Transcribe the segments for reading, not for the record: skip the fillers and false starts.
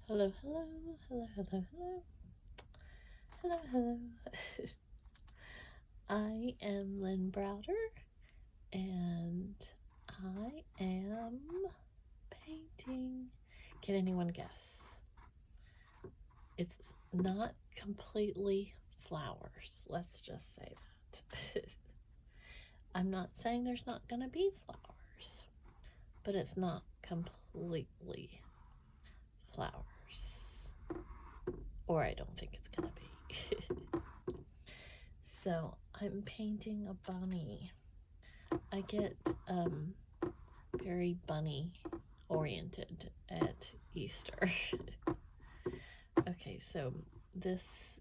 Hello, hello, hello, hello, hello, hello, hello. I am Lynn Browder, and I am painting. Can anyone guess? It's not completely flowers. Let's just say that. I'm not saying there's not going to be flowers, but it's not completely flowers. Or I don't think it's going to be. So I'm painting a bunny. I get very bunny oriented at Easter. Okay, so this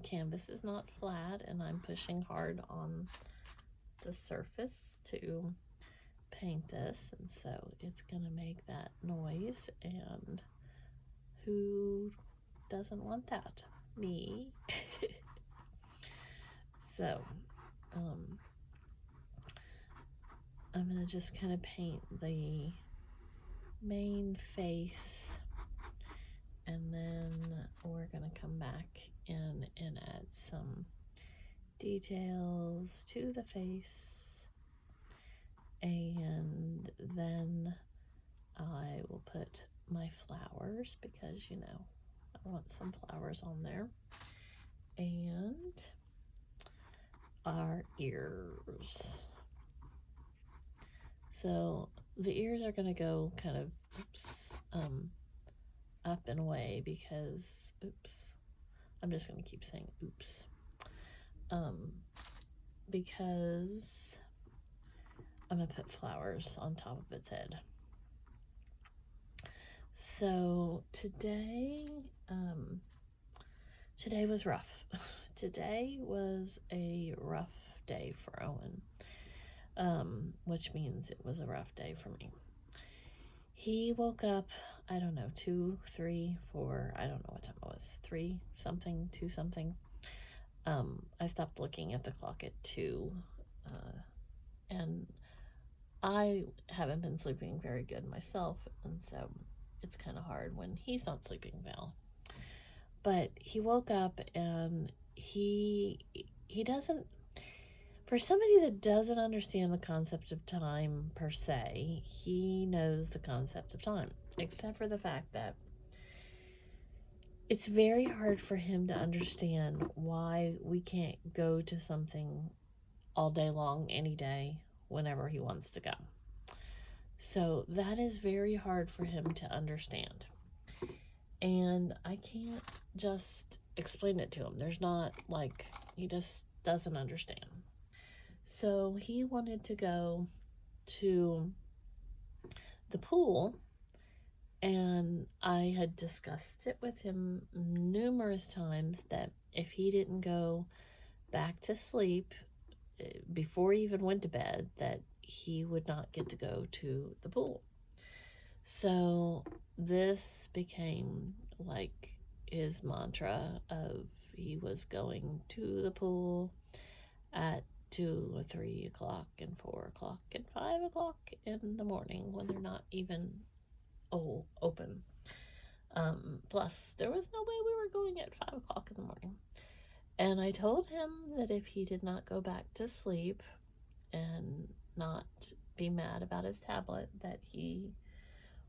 canvas is not flat, and I'm pushing hard on the surface to paint this, and so it's gonna make that noise, and who doesn't want that? Me. So I'm gonna just kind of paint the main face, and then we're gonna come back in and add some details to the face, and then I will put my flowers because I want some flowers on there, and our ears. So the ears are going to go kind of up and away because I'm just going to keep saying oops, because I'm going to put flowers on top of its head. So today was rough. Today was a rough day for Owen, which means it was a rough day for me. He woke up, I don't know, 2, 3, 4, I don't know what time it was, 3 something, 2 something. I stopped looking at the clock at 2, and I haven't been sleeping very good myself, and so it's kind of hard when he's not sleeping well. But he woke up, and he doesn't, for somebody that doesn't understand the concept of time per se, he knows the concept of time, except for the fact that it's very hard for him to understand why we can't go to something all day long, any day, whenever he wants to go. So that is very hard for him to understand. And I can't just explain it to him. There's not, like, he just doesn't understand. So he wanted to go to the pool, and I had discussed it with him numerous times that if he didn't go back to sleep before he even went to bed, that he would not get to go to the pool. So this became like his mantra of he was going to the pool at 2 or 3 o'clock and 4 o'clock and 5 o'clock in the morning when they're not even open. Plus, there was no way we were going at 5 o'clock in the morning. And I told him that if he did not go back to sleep and not be mad about his tablet, that he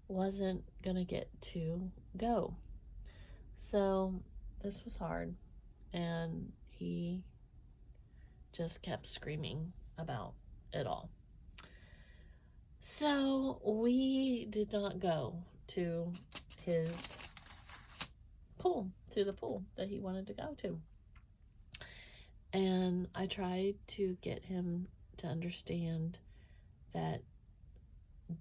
wasn't gonna get to go. So this was hard, and he just kept screaming about it all. So we did not go to his pool, to the pool that he wanted to go to. And I tried to get him to understand that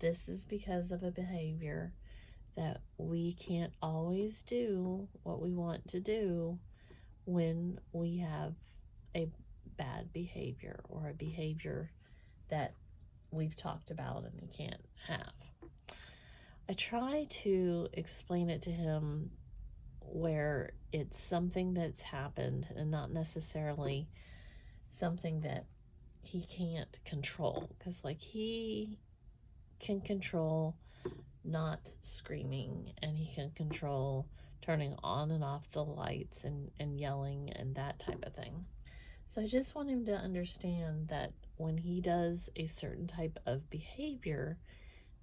this is because of a behavior, that we can't always do what we want to do when we have a bad behavior or a behavior that we've talked about and we can't have. I try to explain it to him where it's something that's happened and not necessarily something that he can't control, because like he can control not screaming, and he can control turning on and off the lights and yelling and that type of thing. So I just want him to understand that when he does a certain type of behavior,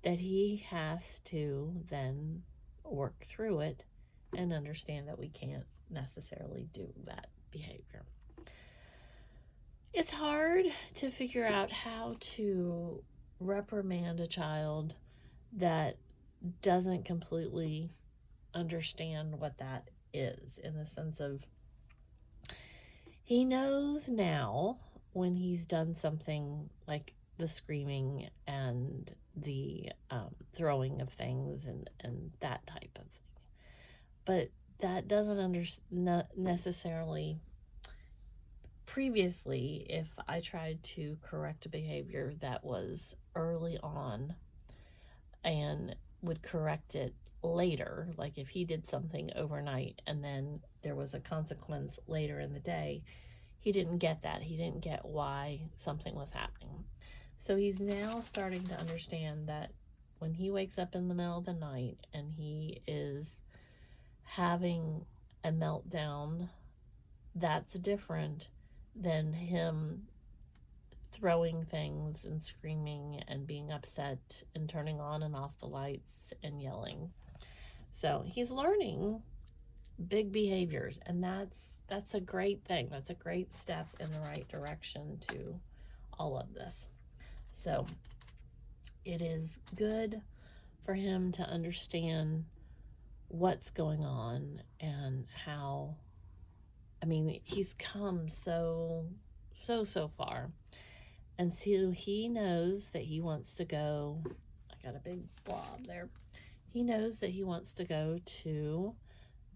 that he has to then work through it and understand that we can't necessarily do that behavior. It's hard to figure out how to reprimand a child that doesn't completely understand what that is, in the sense of he knows now when he's done something like the screaming and the throwing of things and that type of thing. But that doesn't necessarily. Previously, if I tried to correct a behavior that was early on and would correct it later, like if he did something overnight and then there was a consequence later in the day, he didn't get that. He didn't get why something was happening. So he's now starting to understand that when he wakes up in the middle of the night and he is having a meltdown, that's different than him throwing things and screaming and being upset and turning on and off the lights and yelling. So he's learning big behaviors, and that's a great thing. That's a great step in the right direction to all of this. So it is good for him to understand what's going on and how, I mean, he's come so far. And so he knows that he wants to go, I got a big blob there. He knows that he wants to go to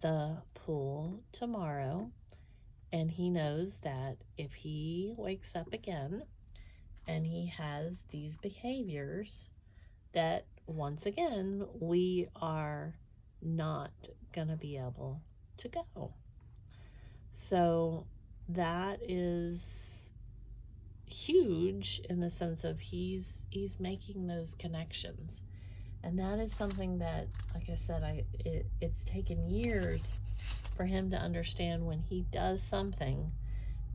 the pool tomorrow. And he knows that if he wakes up again and he has these behaviors, that once again, we are not going to be able to go. So that is huge in the sense of he's making those connections. And that is something that, like I said, it's taken years for him to understand when he does something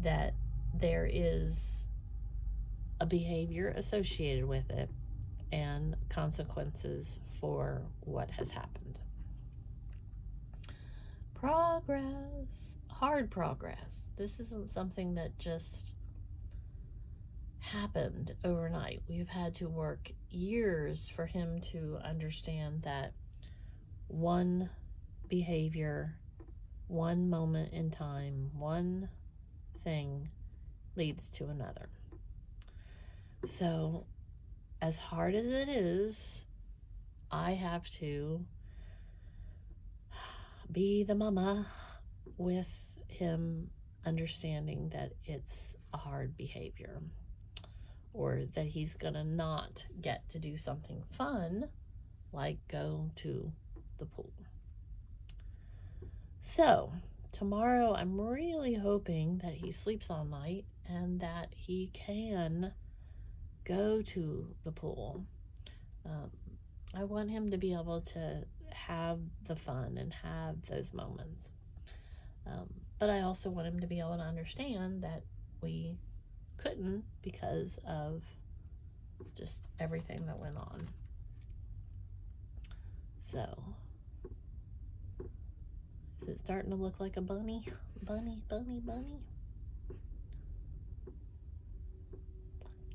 that there is a behavior associated with it and consequences for what has happened. Progress, hard progress. This isn't something that just happened overnight. We've had to work years for him to understand that one behavior, one moment in time, one thing leads to another. So, as hard as it is, I have to be the mama with him understanding that it's a hard behavior, or that he's gonna not get to do something fun like go to the pool. So tomorrow I'm really hoping that he sleeps all night and that he can go to the pool. I want him to be able to have the fun and have those moments. But I also want him to be able to understand that we couldn't because of just everything that went on. So, is it starting to look like a bunny? Bunny.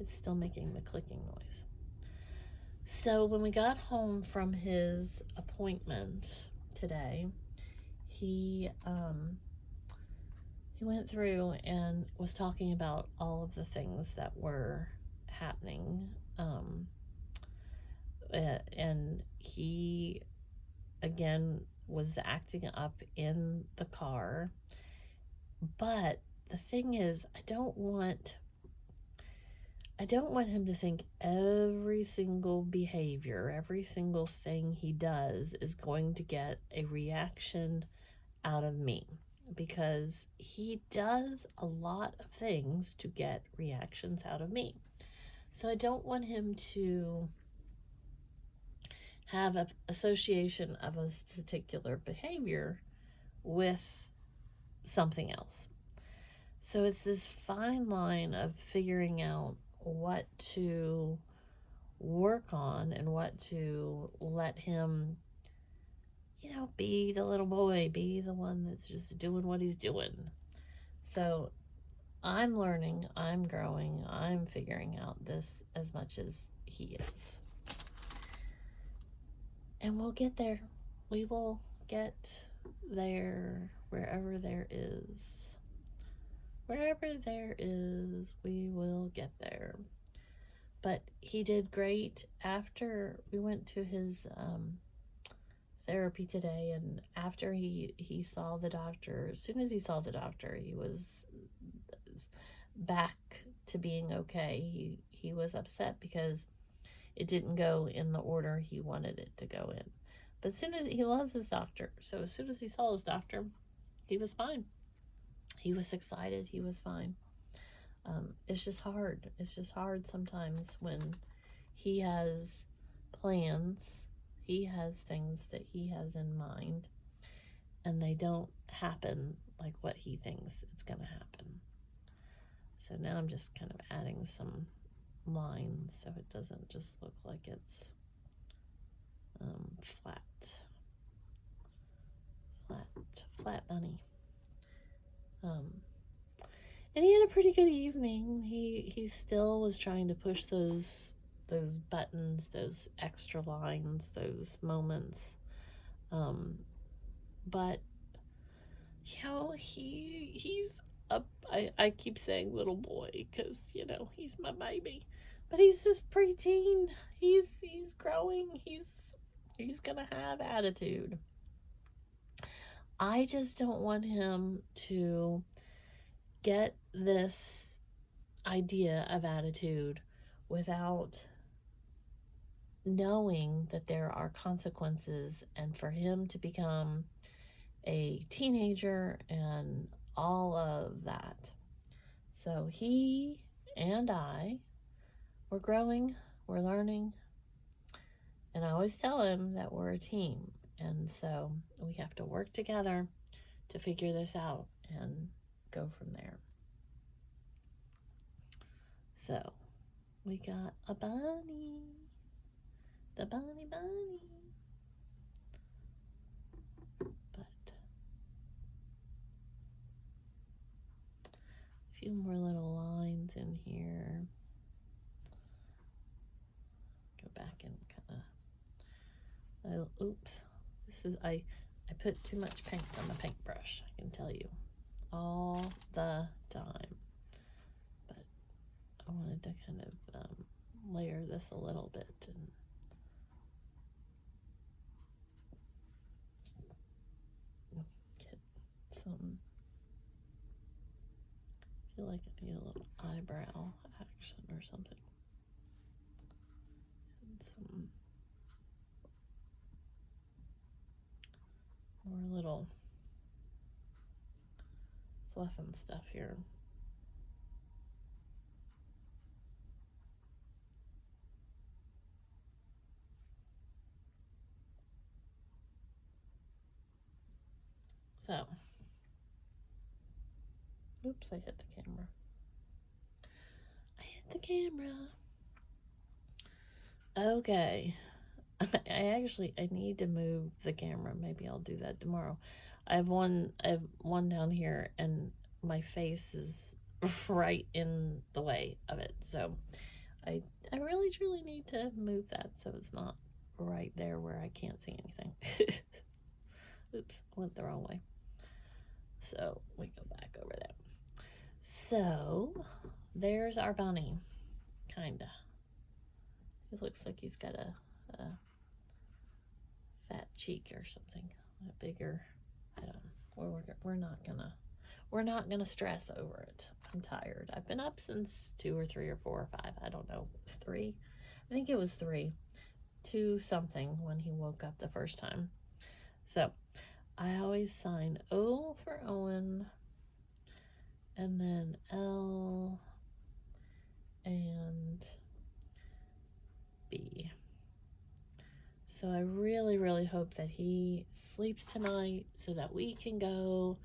It's still making the clicking noise. So when we got home from his appointment today, he went through and was talking about all of the things that were happening. And he, again, was acting up in the car. But the thing is, I don't want him to think every single behavior, every single thing he does is going to get a reaction out of me, because he does a lot of things to get reactions out of me. So I don't want him to have an association of a particular behavior with something else. So it's this fine line of figuring out what to work on and what to let him, be the little boy, be the one that's just doing what he's doing. So I'm learning, I'm growing, I'm figuring out this as much as he is. And we'll get there. We will get there wherever there is. Wherever there is, we will get there. But he did great after we went to his therapy today, and after he saw the doctor. As soon as he saw the doctor, he was back to being okay. He was upset because it didn't go in the order he wanted it to go in. But as soon as he loves his doctor, so as soon as he saw his doctor, he was fine. He was excited. He was fine. It's just hard. It's just hard sometimes when he has plans, he has things that he has in mind, and they don't happen like what he thinks it's going to happen. So now I'm just kind of adding some lines so it doesn't just look like it's flat bunny. And he had a pretty good evening. He still was trying to push those buttons, those extra lines, those moments. But he's up. I keep saying little boy because he's my baby, but he's just preteen. He's growing. He's gonna have attitude. I just don't want him to get this idea of attitude without knowing that there are consequences, and for him to become a teenager and all of that. So he and I, we're growing, we're learning, and I always tell him that we're a team, and so we have to work together to figure this out and go from there. So we got a bunny, the bunny. But a few more little lines in here. Go back and kind of, I put too much paint on the paintbrush, I can tell you, all the time. But I wanted to kind of layer this a little bit and get some. I feel like I need a little eyebrow action or something. And some more little fluff and stuff here. So, oops, I hit the camera. Okay. I need to move the camera. Maybe I'll do that tomorrow. I have one down here, and my face is right in the way of it. So I really truly need to move that so it's not right there where I can't see anything. Oops, went the wrong way. So we go back over there. So there's our bunny, kinda. It looks like he's got a fat cheek or something, a bigger. I don't know. We're not gonna stress over it. I'm tired. I've been up since 2 or 3 or 4 or 5. I don't know. 3. I think it was 3. 2 something when he woke up the first time. So I always sign O for Owen, and then L and B. So I really, really hope that he sleeps tonight so that we can go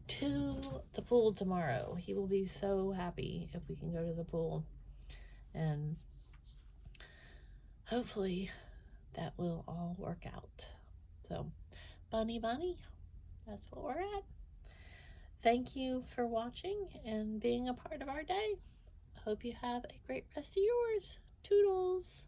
to the pool tomorrow. He will be so happy if we can go to the pool. And hopefully that will all work out. So, bunny, that's what we're at. Thank you for watching and being a part of our day. Hope you have a great rest of yours. Toodles!